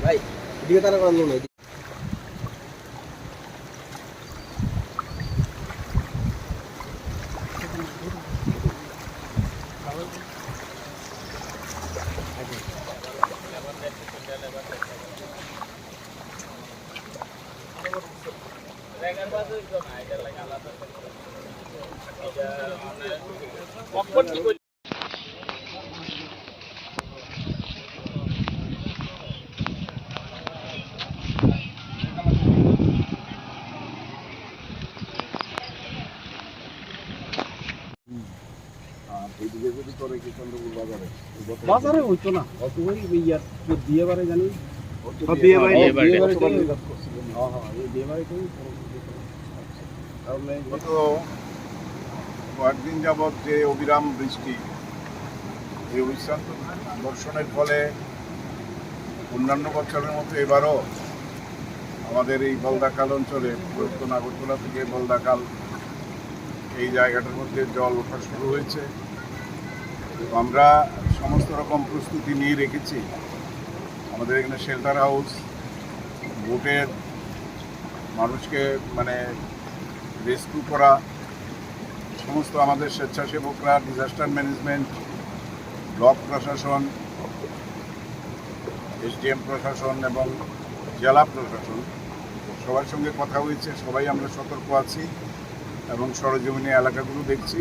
ভাই এদিকে তারা করার লোক বাজারে হইতো না অত বিয়ে বারে জানি কয়েকদিন যাবৎ যে অবিরাম বৃষ্টি, এই অবিশ্রান্ত বর্ষণের ফলে অন্যান্য বছরের মতো এবারও আমাদের এই বলদাকাল অঞ্চলে পুরাতন আগরতলা থেকে বলদাকাল এই জায়গাটার মধ্যে জল ওঠা শুরু হয়েছে। আমরা সমস্ত রকম প্রস্তুতি নিয়ে রেখেছি। আমাদের এখানে শেল্টার হাউস, বোটের মানুষকে রেস্কিউ করা, সমস্ত আমাদের স্বেচ্ছাসেবকরা, ডিজাস্টার ম্যানেজমেন্ট, ব্লক প্রশাসন, এসডিএম প্রশাসন এবং জেলা প্রশাসন সবার সঙ্গে কথা হয়েছে। সবাই আমরা সতর্ক আছি এবং সরেজমিনে এলাকাগুলো দেখছি।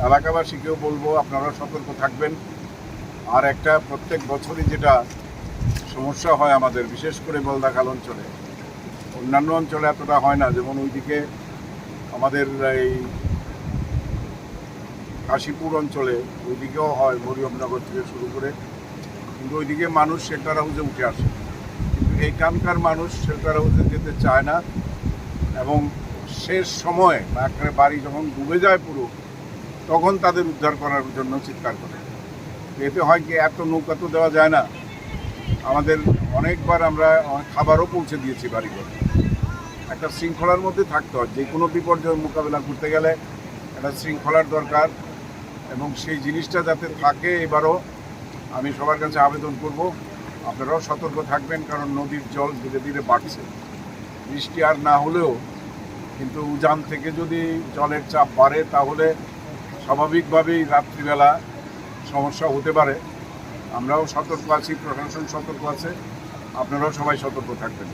এলাকাবাসীকেও বলবো আপনারা সতর্ক থাকবেন। আর একটা প্রত্যেক বছরই যেটা সমস্যা হয় আমাদের, বিশেষ করে বলদাখাল অঞ্চলে, অন্যান্য অঞ্চলে এতটা হয় না, যেমন ওইদিকে আমাদের এই কাশীপুর অঞ্চলে ওইদিকেও হয়, মরিয়মনগর থেকে শুরু করে, কিন্তু ওইদিকে মানুষ শেল্টার হাউসে উঠে আসে। কিন্তু এইখানকার মানুষ শেল্টার হাউসে যেতে চায় না এবং শেষ সময় একেবারে বাড়ি যখন ডুবে যায় পুরো, তখন তাদের উদ্ধার করার জন্য চিৎকার করে। এতে হয় কি, এত নৌকা তো দেওয়া যায় না। আমাদের অনেকবার আমরা খাবারও পৌঁছে দিয়েছি বাড়িঘরে। একটা শৃঙ্খলার মধ্যে থাকতে হয়। যে কোনো বিপর্যয় মোকাবেলা করতে গেলে একটা শৃঙ্খলার দরকার এবং সেই জিনিসটা যাতে থাকে। এবারও আমি সবার কাছে আবেদন করব, আপনারাও সতর্ক থাকবেন, কারণ নদীর জল ধীরে ধীরে বাড়ছে। বৃষ্টি আর না হলেও কিন্তু উজান থেকে যদি জলের চাপ বাড়ে তাহলে স্বাভাবিকভাবেই রাত্রিবেলা সমস্যা হতে পারে। আমরাও সতর্ক আছি, প্রশাসন সতর্ক আছে, আপনারাও সবাই সতর্ক থাকবেন।